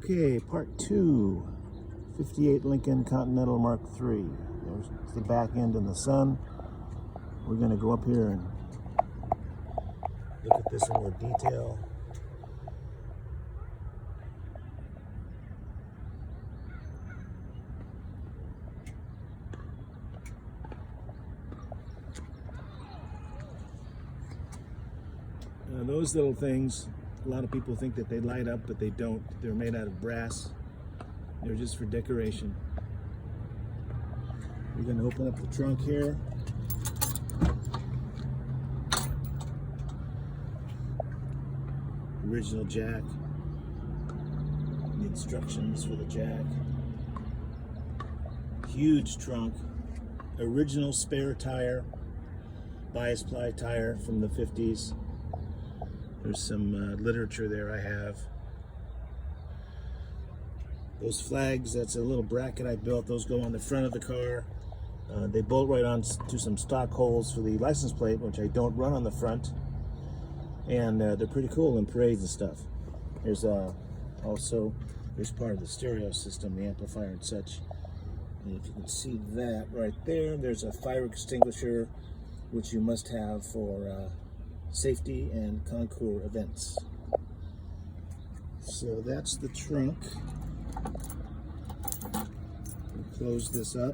Okay, part 2, 58 Lincoln Continental Mark III. There's the back end in the sun. We're going to go up here and look at this in more detail. Those little things, a lot of people think that they light up, but they don't. They're made out of brass. They're just for decoration. We're going to open up the trunk here. Original jack. The instructions for the jack. Huge trunk. Original spare tire. Bias ply tire from the 50s. There's some literature there I have. Those flags, that's a little bracket I built. Those go on the front of the car. They bolt right on to some stock holes for the license plate, which I don't run on the front. And they're pretty cool in parades and stuff. There's also, there's part of the stereo system, the amplifier and such. And if you can see that right there, there's a fire extinguisher, which you must have for safety and concours events. So that's the trunk. We'll close this up.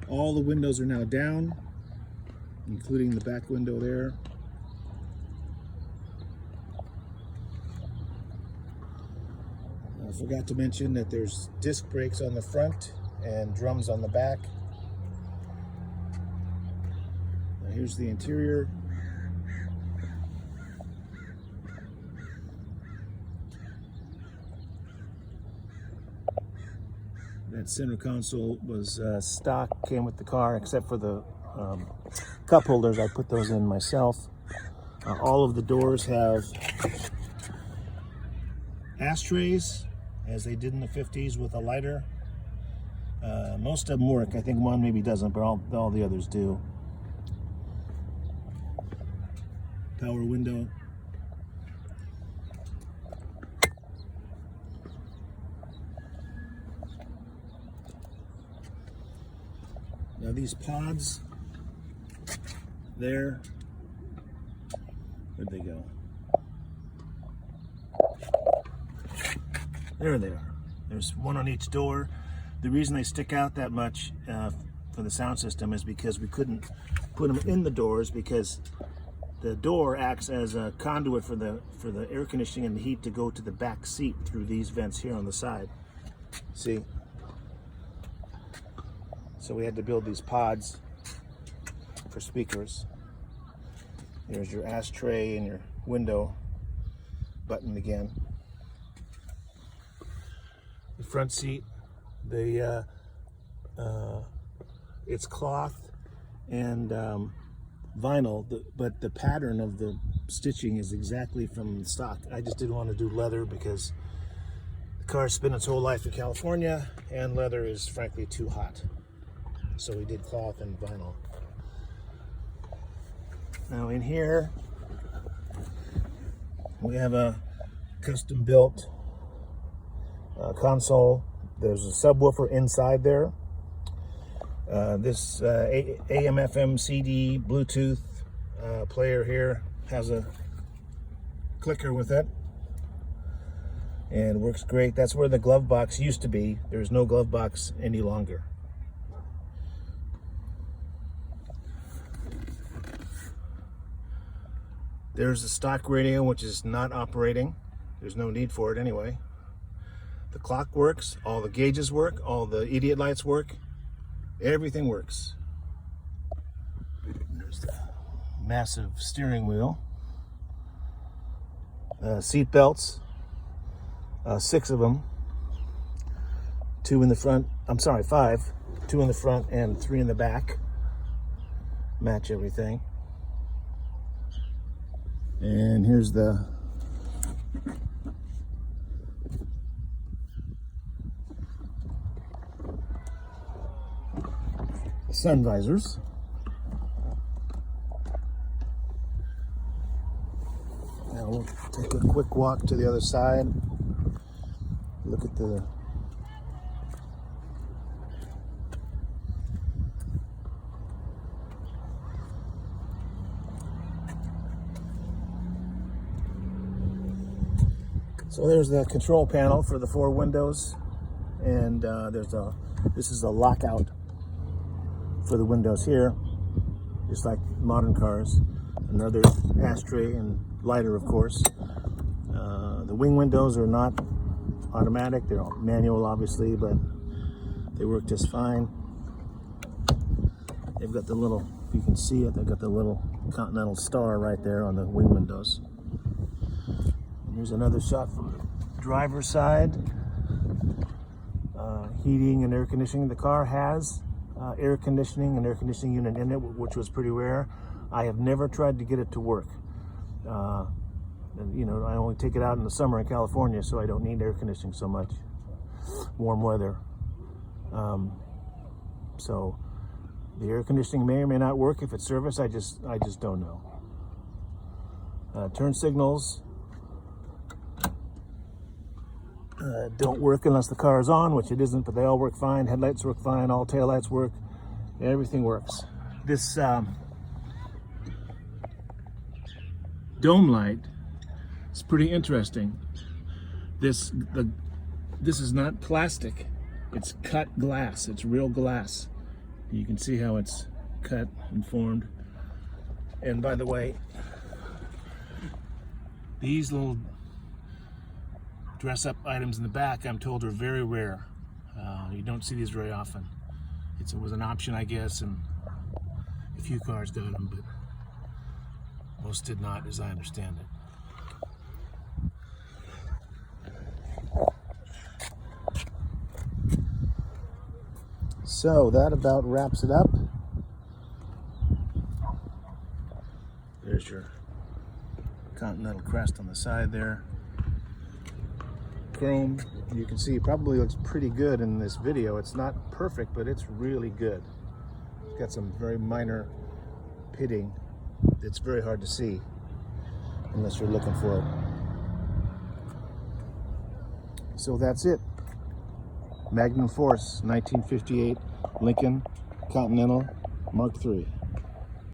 All the windows are now down, including the back window there. I forgot to mention that there's disc brakes on the front and drums on the back. Here's the interior. That center console was stock, came with the car, except for the cup holders. I put those in myself. All of the doors have ashtrays, as they did in the 50s with a lighter. Most of them work. I think one maybe doesn't, but all the others do. Power window. Now these pods there, where'd they go? There they are. There's one on each door. The reason they stick out that much for the sound system is because we couldn't put them in the doors, because the door acts as a conduit for the air conditioning and the heat to go to the back seat through these vents here on the side. See? So we had to build these pods for speakers. There's your ashtray and your window button again. The front seat, it's cloth and vinyl, but the pattern of the stitching is exactly from stock. I just didn't want to do leather because the car's spent its whole life in California and leather is frankly too hot. So we did cloth and vinyl. Now in here we have a custom built console. There's a subwoofer inside there. This AM, FM, CD, Bluetooth player here has a clicker with it and works great. That's where the glove box used to be. There's no glove box any longer. There's the stock radio, which is not operating. There's no need for it anyway. The clock works, all the gauges work, all the idiot lights work. Everything works. There's the massive steering wheel. Seat belts, 6 of them. 2 in the front, 5. 2 in the front and 3 in the back. Match everything. And here's the sun visors. Now we'll take a quick walk to the other side. Look at the So there's the control panel for the 4 windows, and this is a lockout for the windows here, just like modern cars. Another ashtray and lighter, of course. The wing windows are not automatic, they're manual obviously, but they work just fine. They've got the little, if you can see it, they've got the little Continental star right there on the wing windows. And here's another shot from the driver's side. Heating and air conditioning. The car has air conditioning and air conditioning unit in it, which was pretty rare. I have never tried to get it to work. You know, I only take it out in the summer in California, so I don't need air conditioning so much. Warm weather. So the air conditioning may or may not work if it's serviced. I just don't know. Turn signals don't work unless the car is on, which it isn't, but they all work fine. Headlights work fine. All taillights work. Everything works. This dome light is pretty interesting. This is not plastic. It's cut glass. It's real glass. You can see how it's cut and formed. And by the way, these little dress-up items in the back, I'm told, are very rare. You don't see these very often. It was an option, I guess, and a few cars got them, but most did not, as I understand it. So that about wraps it up. There's your Continental crest on the side there. Chrome, you can see, probably looks pretty good in this video. It's not perfect, but it's really good. It's got some very minor pitting. It's very hard to see unless you're looking for it. So that's it. Magnum Force 1958 Lincoln Continental Mark III.